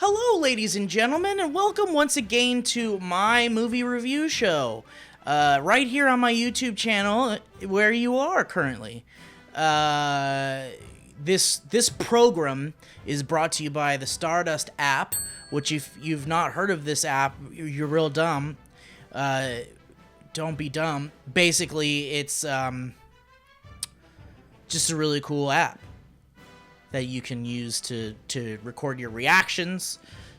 Hello, ladies and gentlemen, and welcome once again to my movie review show, right here on my YouTube channel, where you are currently. This program is brought to you by the Stardust app, which if you've not heard of this app, you're real dumb. Don't be dumb. Basically, it's just a really cool app that you can use to record your reactions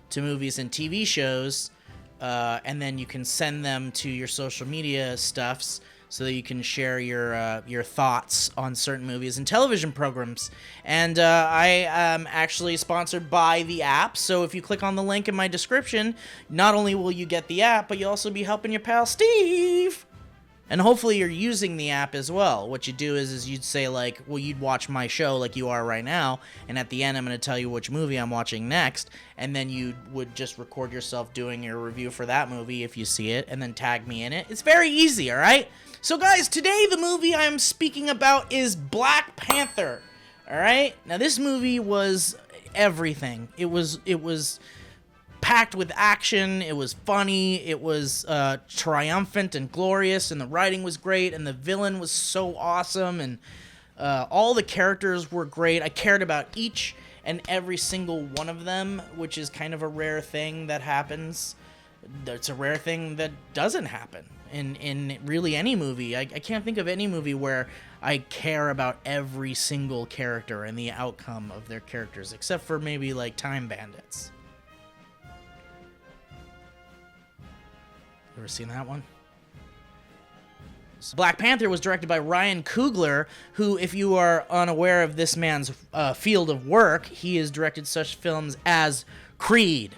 to movies and TV shows, and then you can send them to your social media stuffs so that you can share your thoughts on certain movies and television programs. And I am actually sponsored by the app, so if you click on the link in my description, not only will you get the app, but you'll also be helping your pal Steve. And hopefully you're using the app as well. What you do is you'd say, like, well, you'd watch my show like you are right now, and at the end I'm going to tell you which movie I'm watching next, and then you would just record yourself doing your review for that movie if you see it, and then tag me in it. It's very easy, alright? So guys, today the movie I'm speaking about is Black Panther, alright? Now this movie was everything. It was packed with action, it was funny, it was triumphant and glorious, and the writing was great, and the villain was so awesome, and all the characters were great. I cared about each and every single one of them, which is kind of a rare thing that happens. It's a rare thing that doesn't happen in really any movie. I can't think of any movie where I care about every single character and the outcome of their characters, except for maybe like Time Bandits. Ever seen that one? Black Panther was directed by Ryan Coogler, who, if you are unaware of this man's field of work, he has directed such films as Creed,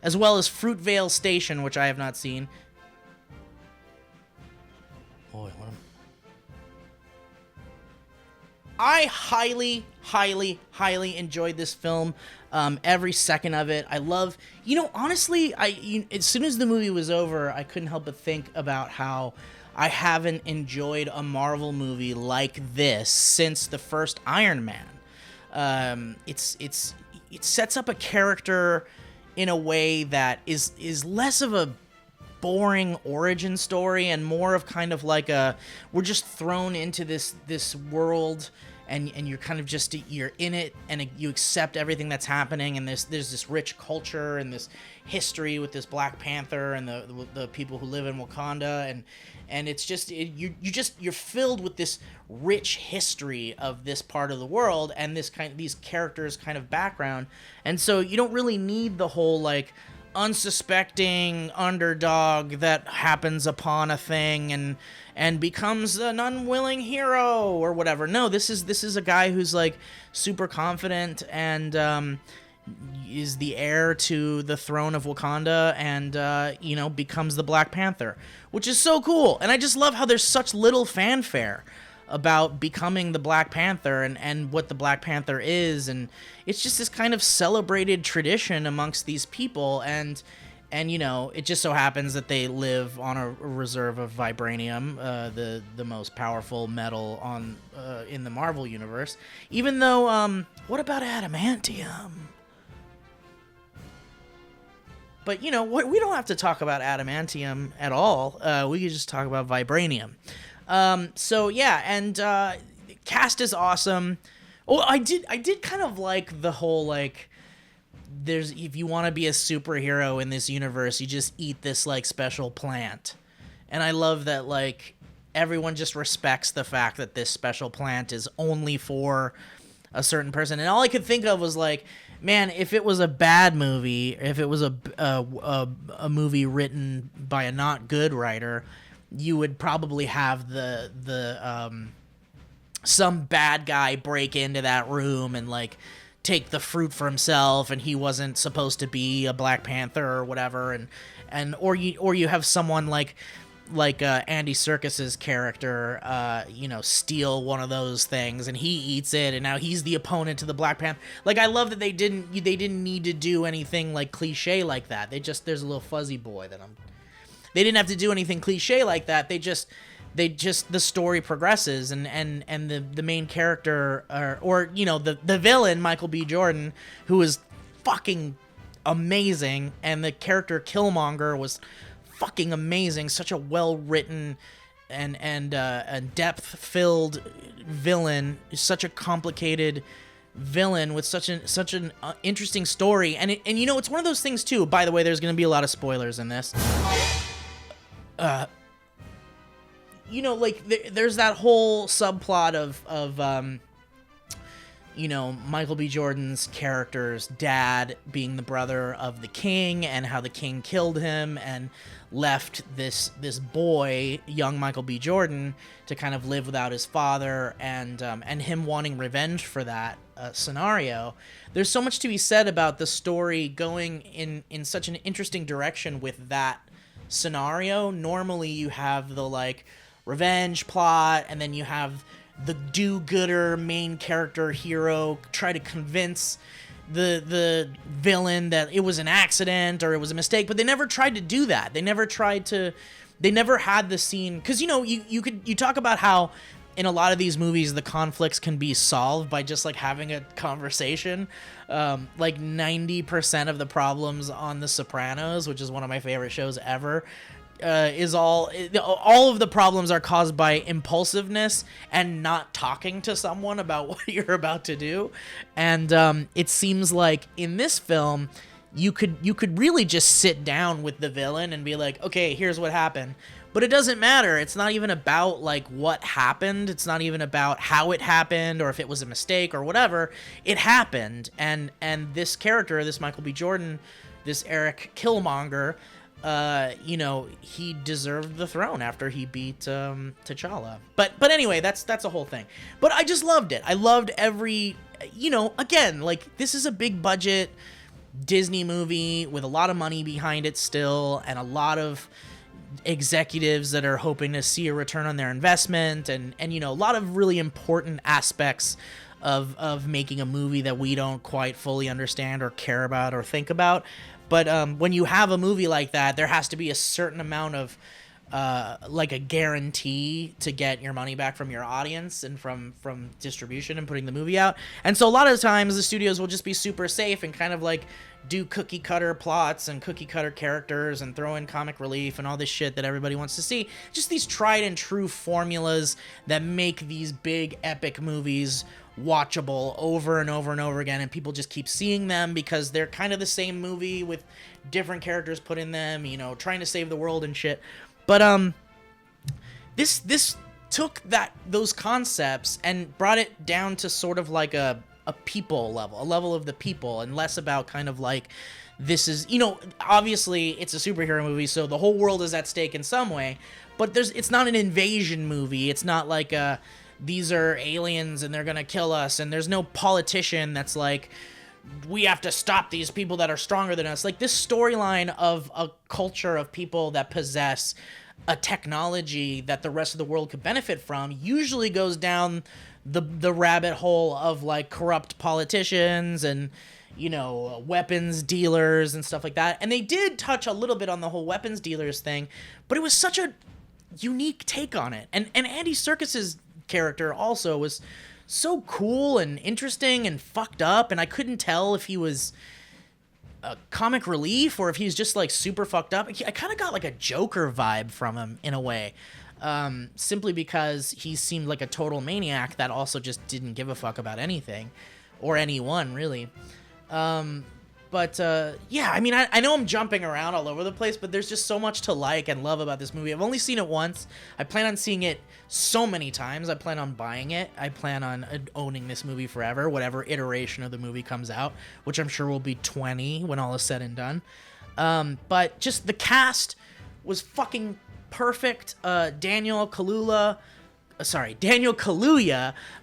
as well as Fruitvale Station, which I have not seen. Boy, what I highly, highly, highly enjoyed this film. Every second of it. I love, honestly, as soon as the movie was over, I couldn't help but think about how I haven't enjoyed a Marvel movie like this since the first Iron Man. It sets up a character in a way that is less of a boring origin story and more of kind of like we're just thrown into this world, and you're kind of just, you're in it, and you accept everything that's happening, and there's this rich culture and this history with this Black Panther and the people who live in Wakanda, and it's just you're filled with this rich history of this part of the world and these characters' kind of background, and so you don't really need the whole like unsuspecting underdog that happens upon a thing and becomes an unwilling hero or whatever. No, this is a guy who's like super confident and is the heir to the throne of Wakanda, and becomes the Black Panther, which is so cool. And I just love how there's such little fanfare about becoming the Black Panther and what the Black Panther is, and it's just this kind of celebrated tradition amongst these people, and it just so happens that they live on a reserve of vibranium, the most powerful metal in the Marvel universe. Even though, what about adamantium? But we don't have to talk about adamantium at all. We could just talk about vibranium. So yeah, and cast is awesome. Oh, I did kind of like the whole like, if you want to be a superhero in this universe, you just eat this like special plant, and I love that like everyone just respects the fact that this special plant is only for a certain person. And all I could think of was like, man, if it was a bad movie, if it was a movie written by a not good writer, you would probably have some bad guy break into that room and like take the fruit for himself, and he wasn't supposed to be a Black Panther or whatever, or you have someone like Andy Serkis's character, steal one of those things, and he eats it, and now he's the opponent to the Black Panther. Like, I love that they didn't need to do anything like cliche like that. There's a little fuzzy boy that they didn't have to do anything cliche like that. They just the story progresses, and the main character, or you know, the villain, Michael B. Jordan, who is fucking amazing, and the character Killmonger was fucking amazing. Such a well written and a depth filled villain. Such a complicated villain with such an interesting story. And you know, it's one of those things too. By the way, there's going to be a lot of spoilers in this. You know, like there's that whole subplot of you know, Michael B. Jordan's character's dad being the brother of the king, and how the king killed him and left this boy, young Michael B. Jordan, to kind of live without his father, and him wanting revenge for that scenario. There's so much to be said about the story going in such an interesting direction with that scenario. Normally you have the like revenge plot, and then you have the do-gooder main character hero try to convince the villain that it was an accident or it was a mistake, but they never tried to do that. They never had the scene, because you know, you talk about how in a lot of these movies the conflicts can be solved by just like having a conversation. Like 90% of the problems on The Sopranos, which is one of my favorite shows ever, is all of the problems are caused by impulsiveness and not talking to someone about what you're about to do. And it seems like in this film you could really just sit down with the villain and be like, okay, here's what happened. But it doesn't matter. It's not even about like what happened. It's not even about how it happened or if it was a mistake or whatever. It happened, and this character, this Michael B. Jordan, this Eric Killmonger, you know, he deserved the throne after he beat T'Challa. But anyway, that's a whole thing. But I just loved it. I loved every, you know, again, like this is a big budget Disney movie with a lot of money behind it still, and a lot of executives that are hoping to see a return on their investment, and you know, a lot of really important aspects of making a movie that we don't quite fully understand or care about or think about. But when you have a movie like that, there has to be a certain amount of like a guarantee to get your money back from your audience and from distribution and putting the movie out. And so a lot of times the studios will just be super safe and kind of like do cookie cutter plots and cookie cutter characters and throw in comic relief and all this shit that everybody wants to see. Just these tried and true formulas that make these big epic movies watchable over and over and over again, and people just keep seeing them because they're kind of the same movie with different characters put in them, you know, trying to save the world and shit. But this took those concepts and brought it down to sort of like a people level, a level of the people, and less about kind of like, this is, you know, obviously it's a superhero movie, so the whole world is at stake in some way, but it's not an invasion movie. It's not like these are aliens and they're gonna kill us, and there's no politician that's like, we have to stop these people that are stronger than us. Like, this storyline of a culture of people that possess a technology that the rest of the world could benefit from usually goes down the rabbit hole of like corrupt politicians and, you know, weapons dealers and stuff like that. And they did touch a little bit on the whole weapons dealers thing, but it was such a unique take on it. And Andy Serkis's character also was so cool and interesting and fucked up, and I couldn't tell if he was a comic relief or if he's just like super fucked up. I kind of got like a Joker vibe from him in a way, simply because he seemed like a total maniac that also just didn't give a fuck about anything or anyone really. But yeah, I mean, I know I'm jumping around all over the place, but there's just so much to like and love about this movie. I've only seen it once. I plan on seeing it so many times. I plan on buying it. I plan on owning this movie forever, whatever iteration of the movie comes out, which I'm sure will be 20 when all is said and done. But just the cast was fucking perfect. Daniel Kaluuya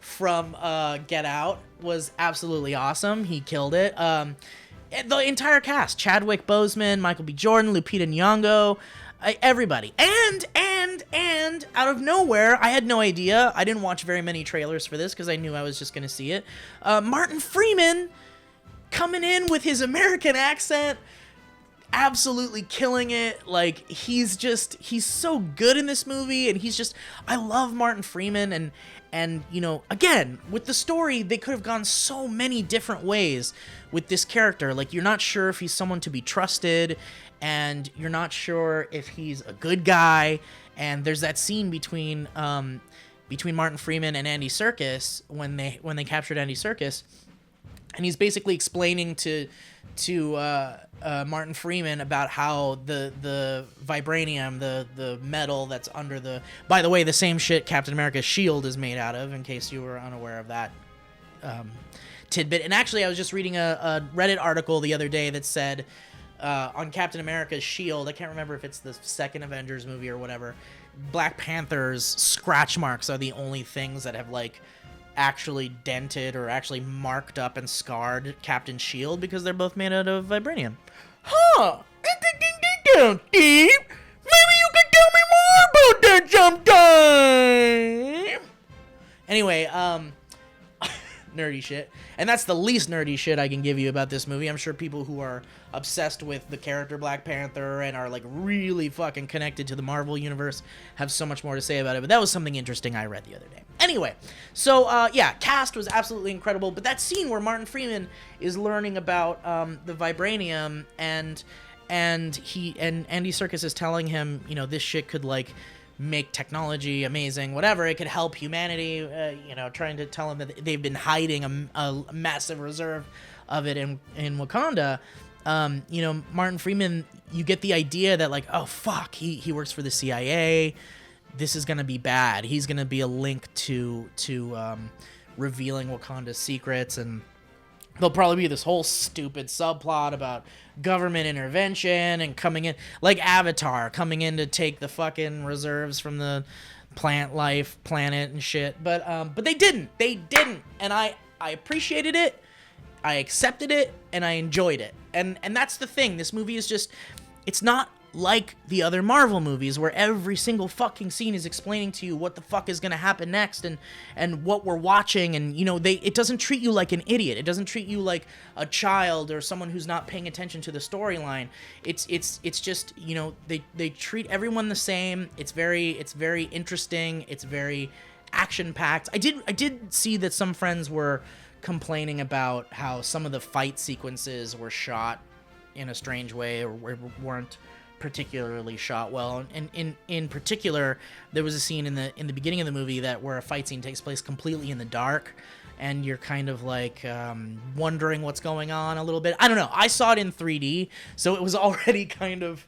from Get Out was absolutely awesome. He killed it. The entire cast, Chadwick Boseman, Michael B. Jordan, Lupita Nyong'o, everybody. And out of nowhere, I had no idea. I didn't watch very many trailers for this because I knew I was just going to see it. Martin Freeman coming in with his American accent absolutely killing it. Like, he's so good in this movie, and I love Martin Freeman, and you know, again, with the story, they could have gone so many different ways with this character. Like, you're not sure if he's someone to be trusted, and you're not sure if he's a good guy. And there's that scene between Martin Freeman and Andy Serkis when they captured Andy Serkis, and he's basically explaining to Martin Freeman about how the vibranium, the metal that's under the, by the way, the same shit Captain America's shield is made out of, in case you were unaware of that tidbit. And actually, I was just reading a Reddit article the other day that said on Captain America's shield, I can't remember if it's the second Avengers movie or whatever, Black Panther's scratch marks are the only things that have like actually dented or actually marked up and scarred Captain's shield, because they're both made out of vibranium. Huh? Maybe you can tell me more about that sometime. Anyway, nerdy shit. And that's the least nerdy shit I can give you about this movie. I'm sure people who are obsessed with the character Black Panther and are like really fucking connected to the Marvel universe have so much more to say about it, but that was something interesting I read the other day. Anyway, so yeah, cast was absolutely incredible, but that scene where Martin Freeman is learning about the vibranium, and Andy Serkis is telling him, you know, this shit could like make technology amazing, whatever, it could help humanity, you know, trying to tell him that they've been hiding a massive reserve of it in Wakanda. You know, Martin Freeman, you get the idea that like, oh fuck, he works for the CIA, this is gonna be bad, he's gonna be a link to revealing Wakanda's secrets, and there'll probably be this whole stupid subplot about government intervention and coming in, like Avatar, coming in to take the fucking reserves from the plant life planet and shit. But they didn't. And I appreciated it, I accepted it, and I enjoyed it. And that's the thing. This movie is just, it's not like the other Marvel movies where every single fucking scene is explaining to you what the fuck is going to happen next and what we're watching, and you know, it doesn't treat you like an idiot. It doesn't treat you like a child or someone who's not paying attention to the storyline. It's just, you know, they treat everyone the same. It's very interesting. It's very action packed. I did see that some friends were complaining about how some of the fight sequences were shot in a strange way or weren't particularly shot well, and in particular, there was a scene in the beginning of the movie where a fight scene takes place completely in the dark, and you're kind of like wondering what's going on a little bit. I don't know. I saw it in 3D, so it was already kind of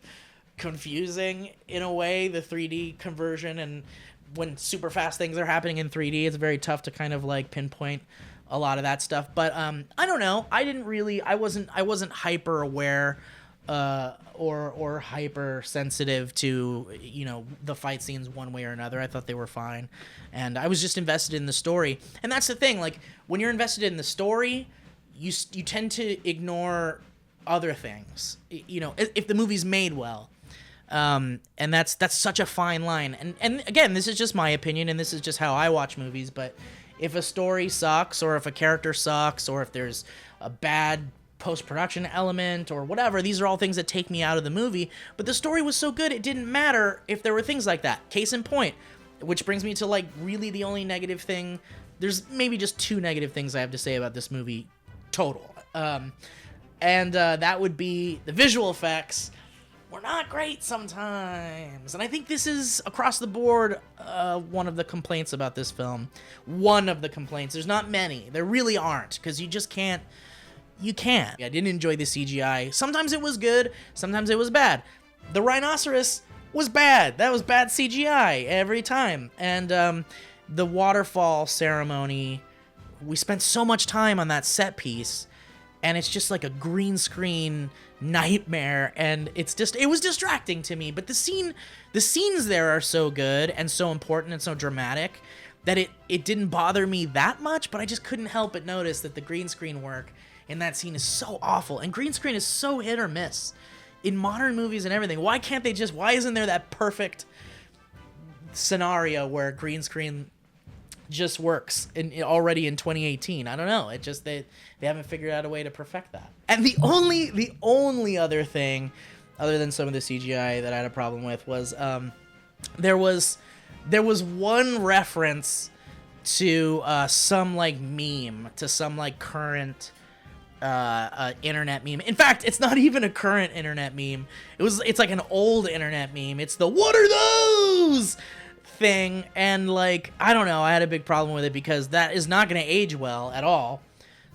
confusing in a way, the 3D conversion, and when super fast things are happening in 3D, it's very tough to kind of like pinpoint a lot of that stuff. But I don't know. I wasn't hyper aware or hyper sensitive to, you know, the fight scenes one way or another. I thought they were fine, and I was just invested in the story. And that's the thing, like when you're invested in the story, you tend to ignore other things, you know, if the movie's made well. And that's such a fine line. And again, this is just my opinion, and this is just how I watch movies, but if a story sucks, or if a character sucks, or if there's a bad post-production element or whatever, these are all things that take me out of the movie. But the story was so good, it didn't matter if there were things like that. Case in point, which brings me to like really the only negative thing. There's maybe just 2 negative things I have to say about this movie total. And that would be the visual effects were not great sometimes. And I think this is, across the board, one of the complaints about this film. One of the complaints. There's not many. There really aren't, because you just can't. You can't. I didn't enjoy the CGI. Sometimes it was good, sometimes it was bad. The rhinoceros was bad. That was bad CGI every time. And the waterfall ceremony, we spent so much time on that set piece, and it's just like a green screen nightmare, and it was distracting to me. But the scenes there are so good and so important and so dramatic that it didn't bother me that much, but I just couldn't help but notice that the green screen work in that scene is so awful, and green screen is so hit or miss in modern movies and everything. Why isn't there that perfect scenario where green screen just works already in 2018? I don't know. They haven't figured out a way to perfect that. And the only other thing other than some of the CGI that I had a problem with, was there was one reference to some like meme, to some like current internet meme. In fact, it's not even a current internet meme. It's like an old internet meme. It's the "what are those" thing, and like, I don't know, I had a big problem with it because that is not going to age well at all.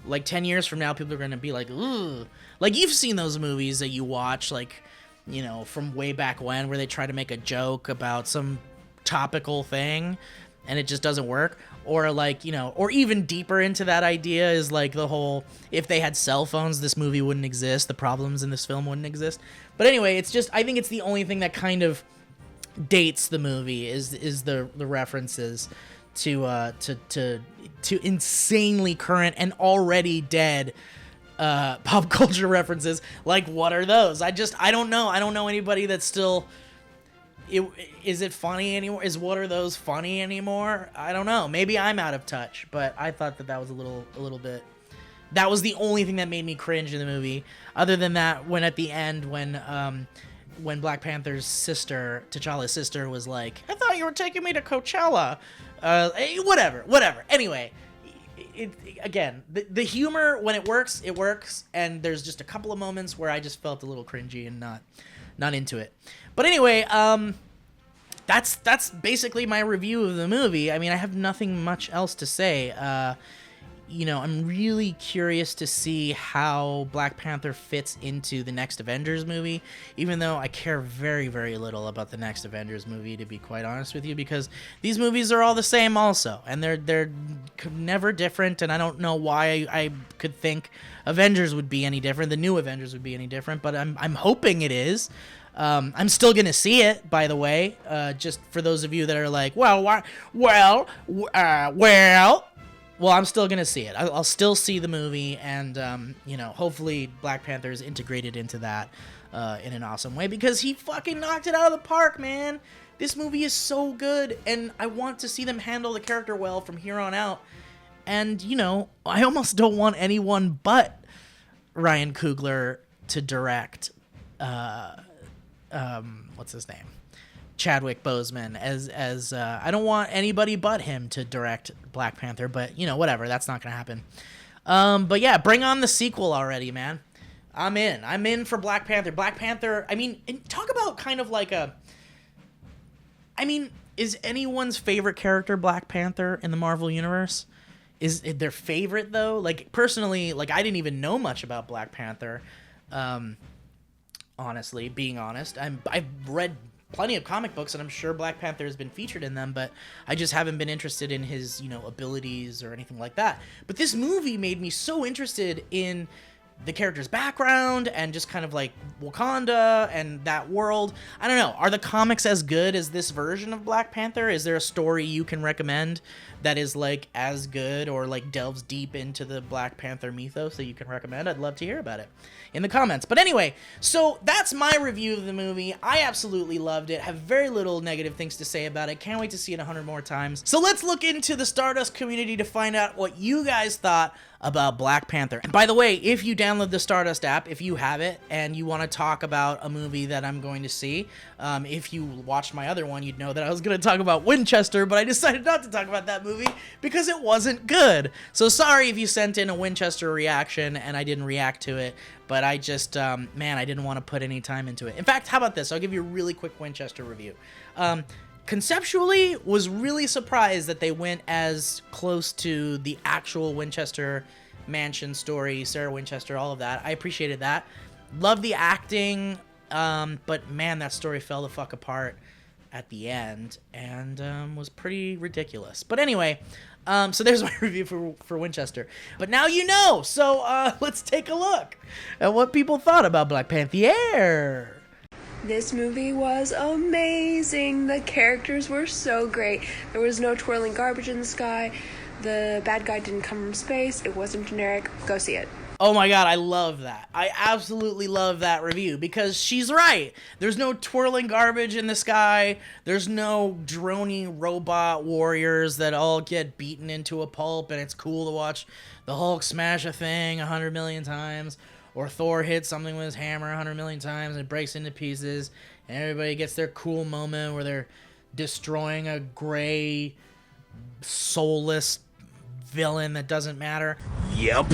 Like 10 years from now, people are going to be like, ooh. Like, you've seen those movies that you watch, like, you know, from way back when, where they try to make a joke about some topical thing and it just doesn't work. Or like, you know, or even deeper into that idea is like the whole, if they had cell phones, this movie wouldn't exist, the problems in this film wouldn't exist. But anyway, it's just, I think it's the only thing that kind of dates the movie is the references to insanely current and already dead pop culture references. Like, what are those? I don't know anybody that's still, is it funny anymore? Is "what are those" funny anymore? I don't know. Maybe I'm out of touch, but I thought that was a little bit, that was the only thing that made me cringe in the movie. Other than that, when at the end, when Black Panther's sister, T'Challa's sister, was like, "I thought you were taking me to Coachella." Whatever. Anyway, again, the humor, when it works, and there's just a couple of moments where I just felt a little cringy and not into it. But anyway, that's basically my review of the movie. I mean, I have nothing much else to say. You know, I'm really curious to see how Black Panther fits into the next Avengers movie, even though I care very, very little about the next Avengers movie, to be quite honest with you, because these movies are all the same also, and they're never different, and I don't know why I could think Avengers would be any different, the new Avengers would be any different, but I'm hoping it is. I'm still going to see it, by the way, just for those of you that are like, well, I'm still going to see it. I'll still see the movie, and, you know, hopefully Black Panther is integrated into that in an awesome way, because he fucking knocked it out of the park, man. This movie is so good, and I want to see them handle the character well from here on out. And, you know, I almost don't want anyone but Ryan Coogler to direct, what's his name? Chadwick Boseman as I don't want anybody but him to direct Black Panther, but you know, whatever, that's not gonna happen. But yeah, bring on the sequel already, man. I'm in for Black Panther. I mean, talk about kind of like is anyone's favorite character Black Panther in the Marvel universe? Is it their favorite though? Like, personally, like, I didn't even know much about Black Panther. Honestly, being honest, I've read plenty of comic books, and I'm sure Black Panther has been featured in them, but I just haven't been interested in his, you know, abilities or anything like that. But this movie made me so interested in the character's background and just kind of like Wakanda and that world. I don't know. Are the comics as good as this version of Black Panther? Is there a story you can recommend that is like as good or like delves deep into the Black Panther mythos that you can recommend? I'd love to hear about it in the comments. But anyway, so that's my review of the movie. I absolutely loved it. Have very little negative things to say about it. Can't wait to see it 100 more times. So let's look into the Stardust community to find out what you guys thought about Black Panther. And by the way, if you download the Stardust app, if you have it and you want to talk about a movie that I'm going to see, if you watched my other one, you'd know that I was going to talk about Winchester, but I decided not to talk about that movie because it wasn't good. So sorry if you sent in a Winchester reaction and I didn't react to it, but I just, man, I didn't want to put any time into it. In fact, how about this? I'll give you a really quick Winchester review. Conceptually, was really surprised that they went as close to the actual Winchester mansion story, Sarah Winchester, all of that. I appreciated that. Love the acting, but man, that story fell the fuck apart at the end and was pretty ridiculous. But anyway, so there's my review for Winchester. But now you know, so let's take a look at what people thought about Black Panther. This movie was amazing. The characters were so great. There was no twirling garbage in the sky. The bad guy didn't come from space. It wasn't generic. Go see it. Oh my god, I love that. I absolutely love that review because she's right. There's no twirling garbage in the sky. There's no droning robot warriors that all get beaten into a pulp and it's cool to watch the Hulk smash a thing 100 million times. or Thor hits something with his hammer 100 million times and it breaks into pieces, and everybody gets their cool moment where they're destroying a gray, soulless villain that doesn't matter. Yep.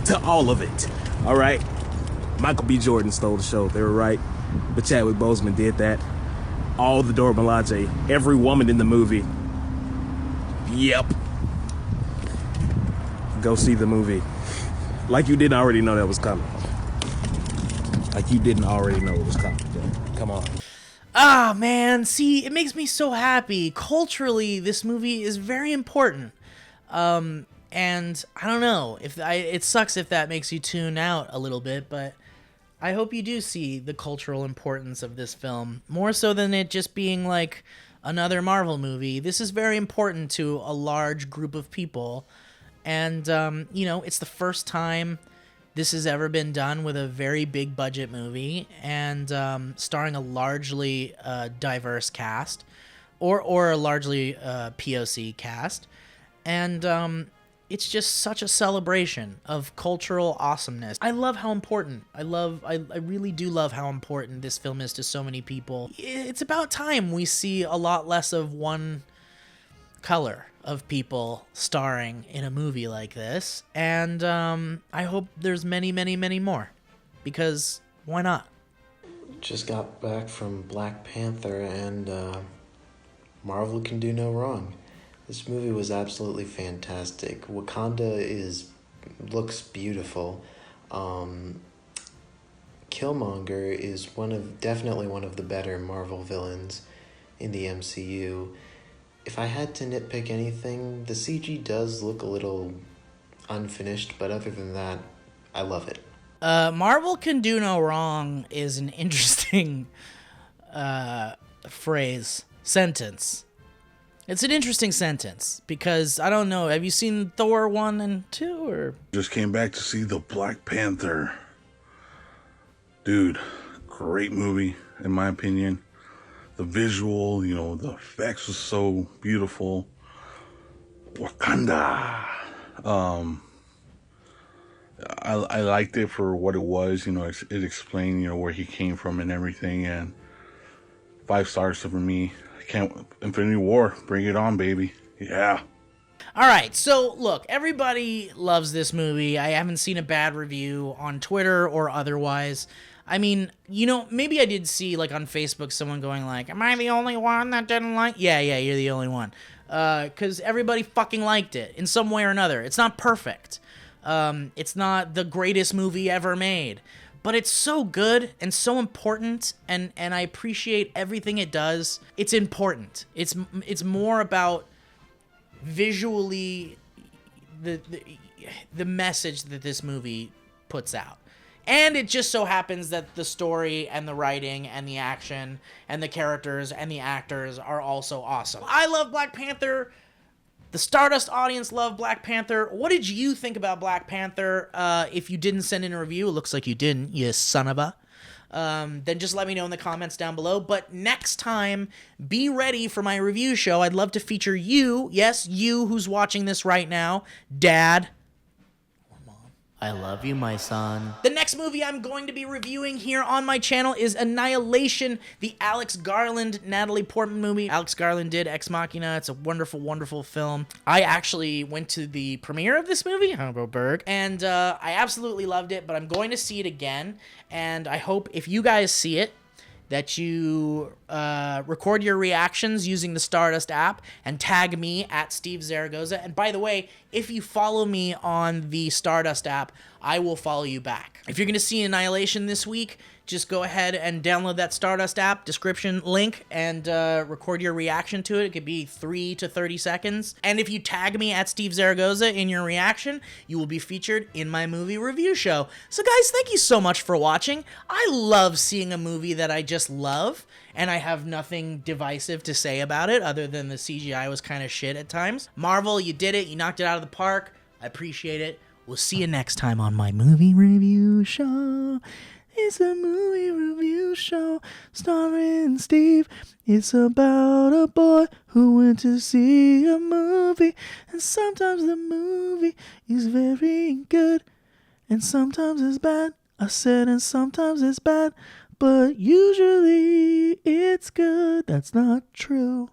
To all of it. All right. Michael B. Jordan stole the show. They were right. But Chadwick Boseman did that. All the Dora Milaje, every woman in the movie. Yep. Go see the movie. Like you didn't already know that was coming. Like you didn't already know it was coming. Come on. Ah, man. See, it makes me so happy. Culturally, this movie is very important. And I don't know if it sucks if that makes you tune out a little bit, but I hope you do see the cultural importance of this film, more so than it just being like another Marvel movie. This is very important to a large group of people, and it's the first time this has ever been done with a very big budget movie and starring a largely diverse cast, or a largely POC cast, and it's just such a celebration of cultural awesomeness. I love how important. I really do love how important this film is to so many people. It's about time we see a lot less of one color of people starring in a movie like this. And I hope there's many, many, many more. Because why not? Just got back from Black Panther, and Marvel can do no wrong. This movie was absolutely fantastic. Wakanda looks beautiful. Killmonger is definitely one of the better Marvel villains in the MCU. If I had to nitpick anything, the CG does look a little unfinished, but other than that, I love it. Marvel can do no wrong is an interesting sentence. It's an interesting sentence because, I don't know, have you seen Thor 1 and 2? Or just came back to see the Black Panther. Dude, great movie, in my opinion. The visual, the effects was so beautiful. Wakanda. I liked it for what it was. It explained, where he came from and everything. And 5 stars for me. Infinity War, bring it on, baby. Yeah. All right, so look, everybody loves this movie. I haven't seen a bad review on Twitter or otherwise. I mean, maybe I did see, like, on Facebook someone going like, am I the only one that didn't like? Yeah, you're the only one. Because everybody fucking liked it in some way or another. It's not perfect. It's not the greatest movie ever made. But it's so good and so important, and I appreciate everything it does. It's important. It's more about visually the message that this movie puts out. And it just so happens that the story and the writing and the action and the characters and the actors are also awesome. I love Black Panther. The Stardust audience loved Black Panther. What did you think about Black Panther? If you didn't send in a review, it looks like you didn't, you son of a. Then just let me know in the comments down below. But next time, be ready for my review show. I'd love to feature you. Yes, you who's watching this right now. Dad. I love you, my son. The next movie I'm going to be reviewing here on my channel is Annihilation, the Alex Garland, Natalie Portman movie. Alex Garland did Ex Machina. It's a wonderful, wonderful film. I actually went to the premiere of this movie, Berg, and I absolutely loved it, but I'm going to see it again, and I hope if you guys see it, that you record your reactions using the Stardust app and tag me at Steve Zaragoza. And by the way, if you follow me on the Stardust app, I will follow you back. If you're going to see Annihilation this week, just go ahead and download that Stardust app, description link, and record your reaction to it. It could be 3 to 30 seconds. And if you tag me at Steve Zaragoza in your reaction, you will be featured in my movie review show. So guys, thank you so much for watching. I love seeing a movie that I just love, and I have nothing divisive to say about it other than the CGI was kind of shit at times. Marvel, you did it. You knocked it out of the park. I appreciate it. We'll see you next time on my movie review show. It's a movie review show starring Steve. It's about a boy who went to see a movie, and sometimes the movie is very good, and sometimes it's bad. I said, and sometimes it's bad, but usually it's good. That's not true.